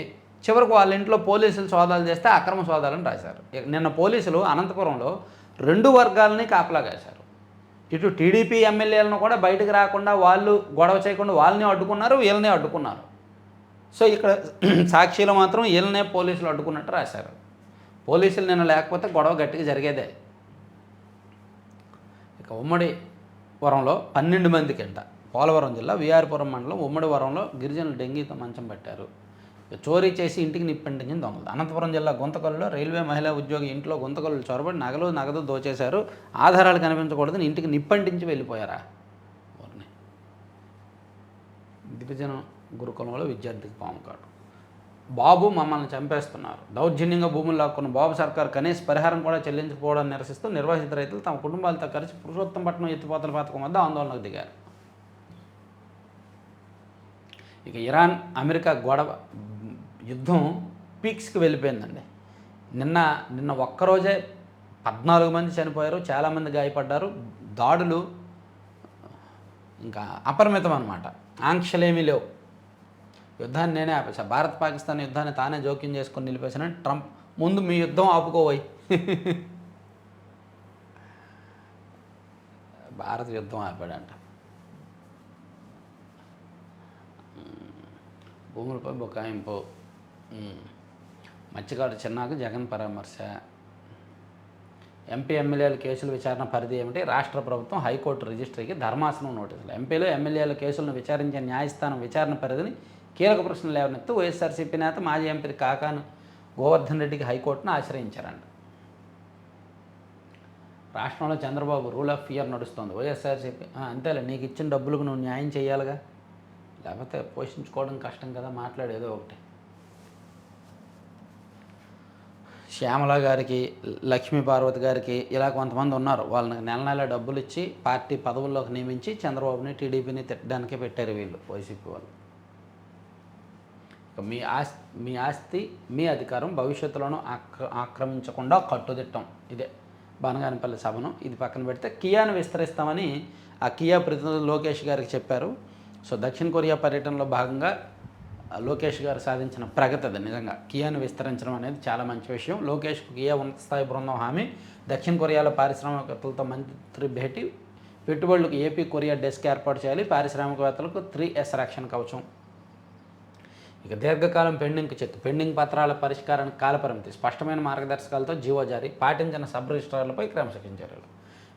చివరికి వాళ్ళ ఇంట్లో పోలీసులు సోదాలు చేస్తే అక్రమ సోదాలని రాశారు. నిన్న పోలీసులు అనంతపురంలో 2 వర్గాలని కాపలా కాశారు. ఇటు టీడీపీ ఎమ్మెల్యేలను కూడా బయటకు రాకుండా వాళ్ళు గొడవ చేయకుండా వాళ్ళని అడ్డుకున్నారు, వీళ్ళని అడ్డుకున్నారు. సో ఇక్కడ సాక్షిలో మాత్రం వీళ్ళనే పోలీసులు అడ్డుకున్నట్టు రాశారు. పోలీసులు నిన్న లేకపోతే గొడవ గట్టిగా జరిగేదే. ఇక ఉమ్మడి వరంలో 12 మందికింట. పోలవరం జిల్లా విఆర్పురం మండలం ఉమ్మడి వరంలో గిరిజనులు డెంగీతో మంచం పెట్టారు. చోరీ చేసి ఇంటికి నిప్పంటించిన దొంగలు. అనంతపురం జిల్లా గుంతకల్లులో రైల్వే మహిళా ఉద్యోగి ఇంట్లో గుంతకల్లు చొరబడి నగదు దోచేశారు. ఆధారాలు కనిపించకూడదని ఇంటికి నిప్పంటించి వెళ్ళిపోయారా? గిరిజన గురుకులంలో విద్యార్థికి పాము కాటు. బాబు మమ్మల్ని చంపేస్తున్నారు. దౌర్జన్యంగా భూములు లాక్కున్న బాబు సర్కార్ కనీస పరిహారం కూడా చెల్లించకపోవడాన్ని నిరసిస్తూ నిర్వాసిత రైతులు తమ కుటుంబాలతో కలిసి పురుషోత్తంపట్నం ఎత్తిపోతల పథకం వద్ద ఆందోళనకు దిగారు. ఇక ఇరాన్ అమెరికా గొడవ యుద్ధం పీక్స్కి వెళ్ళిపోయిందండి. నిన్న ఒక్కరోజే 14 మంది చనిపోయారు, చాలామంది గాయపడ్డారు. దాడులు ఇంకా అపరిమితం అన్నమాట. ఆంక్షలేమీ లేవు. యుద్ధాన్ని నేనే ఆపేసా. భారత్ పాకిస్తాన్ యుద్ధాన్ని తానే జోక్యం చేసుకొని నిలిపేశానని ట్రంప్. ముందు మీ యుద్ధం ఆపుకోవై. భారత్ యుద్ధం ఆపాడంట. భూములపై బుకాయింపు. మత్స్యకారు చిన్నాకు జగన్ పరామర్శ. ఎంపీ ఎమ్మెల్యేల కేసుల విచారణ పరిధి ఏమిటి? రాష్ట్ర ప్రభుత్వం హైకోర్టు రిజిస్ట్రీకి ధర్మాసనం నోటీసులు. ఎంపీలు ఎమ్మెల్యేల కేసులను విచారించే న్యాయస్థానం విచారణ పరిధిని కీలక ప్రశ్నలు లేవనెత్తు వైఎస్ఆర్సీపీ నేత మాజీ ఎంపీ కాకాను గోవర్ధన్ రెడ్డికి హైకోర్టును ఆశ్రయించారంట. రాష్ట్రంలో చంద్రబాబు రూల్ ఆఫ్ ఫియర్ నడుస్తోంది. వైఎస్ఆర్సీపీ అంతేలే, నీకు ఇచ్చిన డబ్బులకు నువ్వు న్యాయం చేయాలిగా, లేకపోతే పోషించుకోవడం కష్టం కదా, మాట్లాడేదో ఒకటి. శ్యామల గారికి, లక్ష్మీ పార్వతి గారికి ఇలా కొంతమంది ఉన్నారు. వాళ్ళని నెల నెల డబ్బులు ఇచ్చి పార్టీ పదవుల్లోకి నియమించి చంద్రబాబుని, టీడీపీని తిట్టడానికే పెట్టారు వీళ్ళు వైసీపీ వాళ్ళు. మీ ఆస్తి మీ అధికారం భవిష్యత్తులోనూ ఆక్రమించకుండా కట్టుదిట్టం. ఇదే బనగానపల్లి సభను. ఇది పక్కన పెడితే కియాను విస్తరిస్తామని ఆ కియా ప్రతినిధులు లోకేష్ గారికి చెప్పారు. సో దక్షిణ కొరియా పర్యటనలో భాగంగా లోకేష్ గారు సాధించిన ప్రగతి అది. నిజంగా కియాను విస్తరించడం అనేది చాలా మంచి విషయం. లోకేష్కు కియా ఉన్నత స్థాయి బృందం హామీ. దక్షిణ కొరియాలో పారిశ్రామికవేత్తలతో మంత్రి భేటీ. పెట్టుబడులకు ఏపీ కొరియా డెస్క్ ఏర్పాటు చేయాలి. పారిశ్రామికవేత్తలకు 3S రక్షణ కవచం. ఇక దీర్ఘకాలం పెండింగ్ పత్రాల పరిష్కారానికి కాలపరిమితి. స్పష్టమైన మార్గదర్శకాలతో జీవో జారీ. పాటించిన సబ్ రిజిస్ట్రార్లపై క్రమశిక్షణ చర్యలు.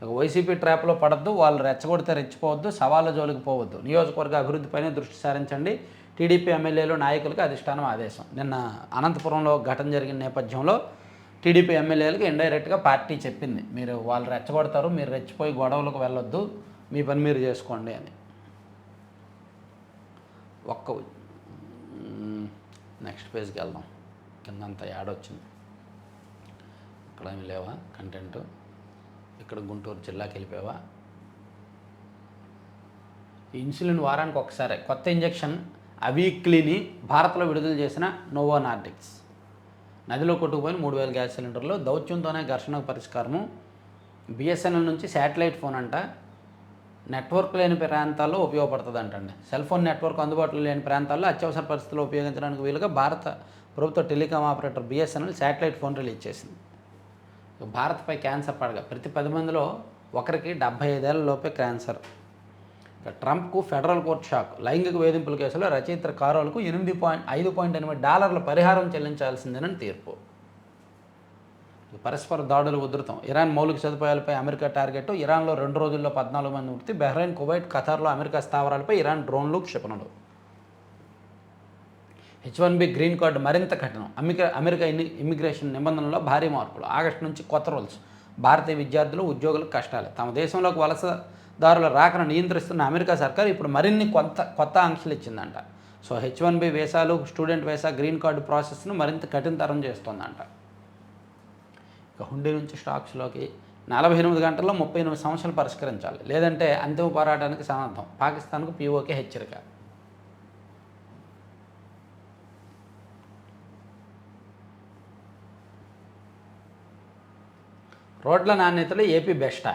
ఇక వైసీపీ ట్రాప్లో పడద్దు, వాళ్ళు రెచ్చగొడితే రెచ్చిపోవద్దు, సవాళ్ళ జోలికి పోవద్దు, నియోజకవర్గ అభివృద్ధిపైనే దృష్టి సారించండి. టీడీపీ ఎమ్మెల్యేలు నాయకులకు అధిష్టానం ఆదేశం. నిన్న అనంతపురంలో ఘటన జరిగిన నేపథ్యంలో టీడీపీ ఎమ్మెల్యేలకు ఇండైరెక్ట్గా పార్టీ చెప్పింది, మీరు వాళ్ళు రెచ్చగొడతారు, మీరు రెచ్చిపోయి గొడవలకు వెళ్ళొద్దు, మీ పని మీరు చేసుకోండి అని. నెక్స్ట్ పేజ్కి వెళ్దాం. కిందంతా యాడ్ వచ్చింది. ఇక్కడ ఏమి లేవా కంటెంట్? ఇక్కడ గుంటూరు జిల్లాకి వెళ్ళిపోయావా? ఇన్సులిన్ వారానికి ఒకసారి కొత్త ఇంజెక్షన్ అవీక్లీని భారత్లో విడుదల చేసిన నోవో నార్డిక్స్. నదిలో కొట్టుకుపోయిన 3000 గ్యాస్ సిలిండర్లు. దౌత్యంతోనే ఘర్షణకు పరిష్కారము. బిఎస్ఎన్ఎల్ నుంచి శాటిలైట్ ఫోన్ అంట నెట్వర్క్ లేని ప్రాంతాల్లో ఉపయోగపడుతుంది అంటండి. సెల్ ఫోన్ నెట్వర్క్ అందుబాటులో లేని ప్రాంతాల్లో అత్యవసర పరిస్థితుల్లో ఉపయోగించడానికి వీలుగా భారత ప్రభుత్వ telecom operator BSNL satellite phone release చేసింది. భారత్పై క్యాన్సర్ పడగ. ప్రతి 10 మందిలో ఒకరికి 75 ఏళ్ల లోపే క్యాన్సర్. ఇక ట్రంప్కు ఫెడరల్ కోర్టు షాక్. లైంగిక వేధింపుల కేసులో రచయిత కారోల్కు $5.8 పరిహారం చెల్లించాల్సిందేనని తీర్పు. పరస్పర దాడులు ఉధృతం. ఇరాన్ మౌలిక సదుపాయాలపై అమెరికా టార్గెట్. ఇరాన్లో 2 రోజుల్లో 14 మంది మృతి. బహ్రెయిన్, కువైట్, ఖతార్లో అమెరికా స్థావరాలపై ఇరాన్ డ్రోన్లు, క్షిపణులు. H1B గ్రీన్ కార్డు మరింత కఠినం. అమెరికా ఇమ్మిగ్రేషన్ నిబంధనల్లో భారీ మార్పులు. ఆగస్టు నుంచి కొత్త రూల్స్. భారతీయ విద్యార్థులు, ఉద్యోగులకు కష్టాలు. తమ దేశంలోకి వలసదారుల రాకను నియంత్రిస్తున్న అమెరికా సర్కార్ ఇప్పుడు మరిన్ని కొత్త ఆంక్షలు ఇచ్చిందంట. సో H1B వీసాలు, స్టూడెంట్ వీసా, గ్రీన్ కార్డు ప్రాసెస్ను మరింత కఠినతరం చేస్తుందంట. ఇక హుండీ నుంచి స్టాక్స్లోకి 48 గంటల్లో 38 సమస్యలు పరిష్కరించాలి, లేదంటే అంతిమ పోరాటానికి సన్నద్ధం. పాకిస్తాన్కు POK హెచ్చరిక. రోడ్ల నాణ్యతలో ఏపీ బెస్టా?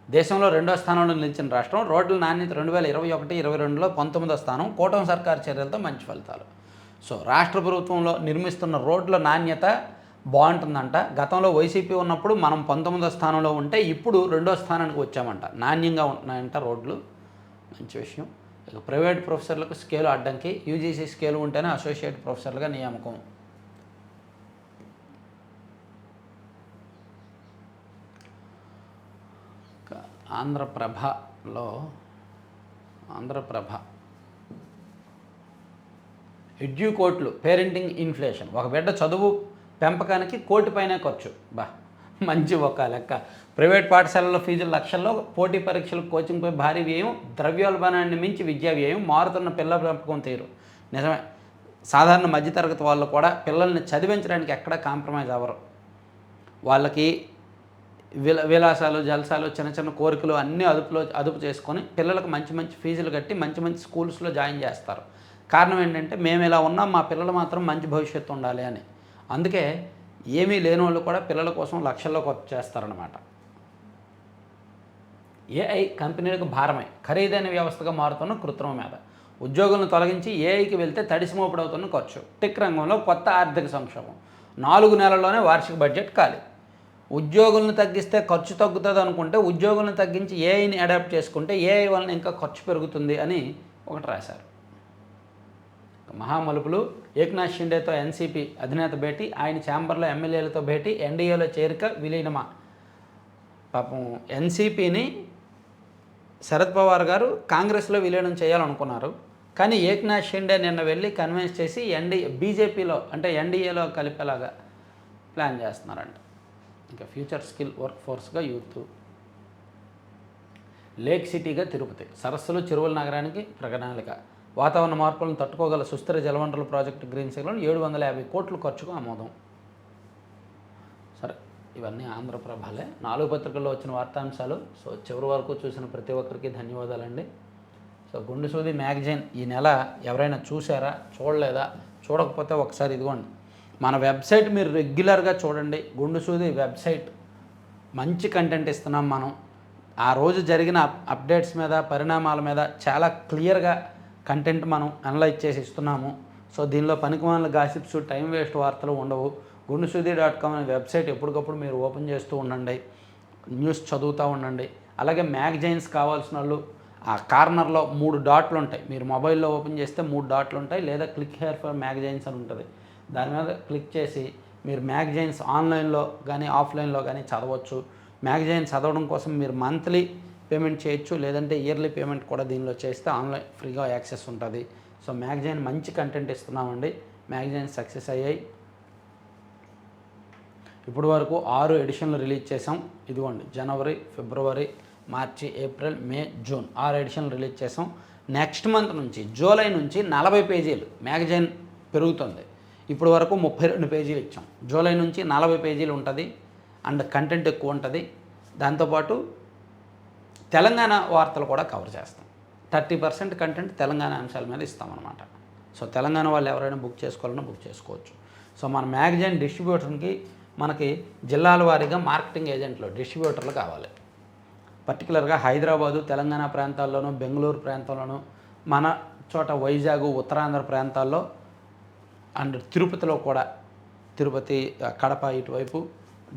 దేశంలో 2వ స్థానంలో నిలిచిన రాష్ట్రం. రోడ్ల నాణ్యత 2021-22లో 19వ స్థానం. కూటమి సర్కారు చర్యలతో మంచి ఫలితాలు. సో రాష్ట్ర ప్రభుత్వంలో నిర్మిస్తున్న రోడ్ల నాణ్యత బాగుంటుందంట. గతంలో వైసీపీ ఉన్నప్పుడు మనం 19వ స్థానంలో ఉంటే ఇప్పుడు 2వ స్థానానికి వచ్చామంట. నాణ్యంగా ఉంటున్నాయంట రోడ్లు. మంచి విషయం. ఇక ప్రైవేట్ ప్రొఫెసర్లకు స్కేలు అడ్డంకి. యూజీసీ స్కేలు ఉంటేనే అసోసియేట్ ప్రొఫెసర్లుగా నియామకం. ఆంధ్రప్రభ ఎడ్యుకోట్లు పేరెంటింగ్ ఇన్ఫ్లేషన్. ఒక బిడ్డ చదువు పెంపకానికి 1 కోటి పైనే ఖర్చు. మంచి ఒక లెక్క. ప్రైవేట్ పాఠశాలల్లో ఫీజులు లక్షల్లో. పోటీ పరీక్షలు, కోచింగ్పై భారీ వ్యయం. ద్రవ్యోల్బణాన్ని మించి విద్యా వ్యయం. మారుతున్న పిల్లల పెంపకం తీరు. నిజమే, సాధారణ మధ్యతరగతి వాళ్ళు కూడా పిల్లల్ని చదివించడానికి ఎక్కడా కాంప్రమైజ్ అవ్వరు. వాళ్ళకి విలాసాలు, జలసాలు, చిన్న చిన్న కోరికలు అన్నీ అదుపు చేసుకొని పిల్లలకు మంచి మంచి ఫీజులు కట్టి మంచి మంచి స్కూల్స్లో జాయిన్ చేస్తారు. కారణం ఏంటంటే మేము ఇలా ఉన్నాం, మా పిల్లలు మాత్రం మంచి భవిష్యత్తు ఉండాలి అని. అందుకే ఏమీ లేని వాళ్ళు కూడా పిల్లల కోసం లక్షల్లో ఖర్చు చేస్తారనమాట. AI కంపెనీలకు భారమై ఖరీదైన వ్యవస్థగా మారుతున్న కృత్రిమ మీద. ఉద్యోగులను తొలగించి ఏఐకి వెళ్తే తడిసిమోపుడవుతున్న ఖర్చు. టెక్ రంగంలో కొత్త ఆర్థిక సంక్షోభం. 4 నెలల్లోనే వార్షిక బడ్జెట్ ఖాళీ. ఉద్యోగులను తగ్గిస్తే ఖర్చు తగ్గుతుంది అనుకుంటే ఉద్యోగులను తగ్గించి ఏఐని అడాప్ట్ చేసుకుంటే ఏఐ వలన ఇంకా ఖర్చు పెరుగుతుంది అని ఒకటి రాశారు. మహామలుపులు. ఏక్నాథ్ షిండేతో ఎన్సీపీ అధినేత భేటీ. ఆయన ఛాంబర్లో ఎమ్మెల్యేలతో భేటీ. ఎన్డీఏలో చేరిక విలీనమా? పాపం ఎన్సీపీని శరద్ పవార్ గారు కాంగ్రెస్లో విలీనం చేయాలనుకున్నారు. కానీ ఏక్నాథ్ షిండే నిన్న వెళ్ళి కన్విన్స్ చేసి బీజేపీలో అంటే ఎన్డీఏలో కలిపేలాగా ప్లాన్ చేస్తున్నారంట. ఇంకా ఫ్యూచర్ స్కిల్ వర్క్ ఫోర్స్గా యూత్. లేక్ సిటీగా తిరుపతి. సరస్సులు, చెరువుల నగరానికి ప్రణాళిక. వాతావరణ మార్పులను తట్టుకోగల సుస్థిర జలవనరుల ప్రాజెక్టు గ్రీన్ సిగ్నల్. 750 కోట్ల ఖర్చుకు ఆమోదం. ఇవన్నీ ఆంధ్రప్రభలే 4 పత్రికల్లో వచ్చిన వార్తాంశాలు. సో చివరి వరకు చూసిన ప్రతి ఒక్కరికి ధన్యవాదాలండి. సో గుండు సూది మ్యాగజైన్ ఈ నెల ఎవరైనా చూసారా, చూడలేదా? చూడకపోతే ఒకసారి ఇదిగోండి, మన వెబ్సైట్ మీరు రెగ్యులర్గా చూడండి. గుండు సూది వెబ్సైట్ మంచి కంటెంట్ ఇస్తున్నాం మనం. ఆ రోజు జరిగిన అప్డేట్స్ మీద, పరిణామాల మీద చాలా క్లియర్గా కంటెంట్ మనం అనలైజ్ చేసి ఇస్తున్నాము. సో దీనిలో పనికిమాలిన గాసిప్స్, టైం వేస్ట్ వార్తలు ఉండవు. గుండుసూది.com అనే వెబ్సైట్ ఎప్పటికప్పుడు మీరు ఓపెన్ చేస్తూ ఉండండి, న్యూస్ చదువుతూ ఉండండి. అలాగే మ్యాగజైన్స్ కావాల్సిన వాళ్ళు ఆ కార్నర్లో 3 డాట్లు ఉంటాయి. మీరు మొబైల్లో ఓపెన్ చేస్తే 3 డాట్లు ఉంటాయి, లేదా క్లిక్ హియర్ ఫర్ మ్యాగజైన్స్ అని ఉంటుంది. దాని మీద క్లిక్ చేసి మీరు మ్యాగజైన్స్ ఆన్లైన్లో కానీ ఆఫ్లైన్లో కానీ చదవచ్చు. మ్యాగజైన్ చదవడం కోసం మీరు మంత్లీ పేమెంట్ చేయొచ్చు, లేదంటే ఇయర్లీ పేమెంట్ కూడా దీనిలో చేస్తే ఆన్లైన్ ఫ్రీగా యాక్సెస్ ఉంటుంది. సో మ్యాగజైన్ మంచి కంటెంట్ ఇస్తున్నామండి. మ్యాగజైన్ సక్సెస్ అయ్యాయి. ఇప్పుడు వరకు 6 ఎడిషన్లు రిలీజ్ చేసాం. ఇదిగోండి, జనవరి, ఫిబ్రవరి, మార్చి, ఏప్రిల్, మే, జూన్ 6 ఎడిషన్లు రిలీజ్ చేసాం. నెక్స్ట్ మంత్ నుంచి జూలై నుంచి 40 పేజీలు మ్యాగజైన్ పెరుగుతుంది. ఇప్పుడు వరకు 32 పేజీలు ఇచ్చాం. జూలై నుంచి 40 పేజీలు ఉంటుంది అండ్ కంటెంట్ ఎక్కువ ఉంటుంది. దాంతోపాటు తెలంగాణ వార్తలు కూడా కవర్ చేస్తాం. 30% కంటెంట్ తెలంగాణ అంశాల మీద ఇస్తామన్నమాట. సో తెలంగాణ వాళ్ళు ఎవరైనా బుక్ చేసుకోవాలన్నా బుక్ చేసుకోవచ్చు. సో మన మ్యాగజైన్ డిస్ట్రిబ్యూటర్కి మనకి జిల్లాల వారీగా మార్కెటింగ్ ఏజెంట్లు, డిస్ట్రిబ్యూటర్లు కావాలి. పర్టికులర్గా హైదరాబాదు, తెలంగాణ ప్రాంతాల్లోనూ, బెంగళూరు ప్రాంతంలోనూ, మన చోట వైజాగ్, ఉత్తరాంధ్ర ప్రాంతాల్లో అండ్ తిరుపతిలో కూడా, తిరుపతి, కడప ఇటువైపు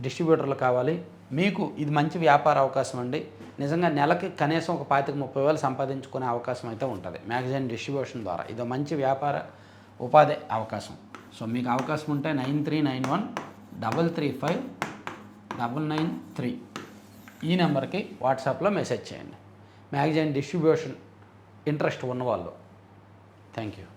డిస్ట్రిబ్యూటర్లు కావాలి. మీకు ఇది మంచి వ్యాపార అవకాశం అండి. నిజంగా నెలకి కనీసం ఒక 25-30 వేలు సంపాదించుకునే అవకాశం అయితే ఉంటుంది మ్యాగజైన్ డిస్ట్రిబ్యూషన్ ద్వారా. ఇది మంచి వ్యాపార ఉపాధి అవకాశం. సో మీకు అవకాశం ఉంటే 9391335993 ఈ నెంబర్కి వాట్సాప్లో మెసేజ్ చేయండి. మ్యాగజైన్ డిస్ట్రిబ్యూషన్ ఇంట్రెస్ట్ ఉన్నవాళ్ళు. Thank you.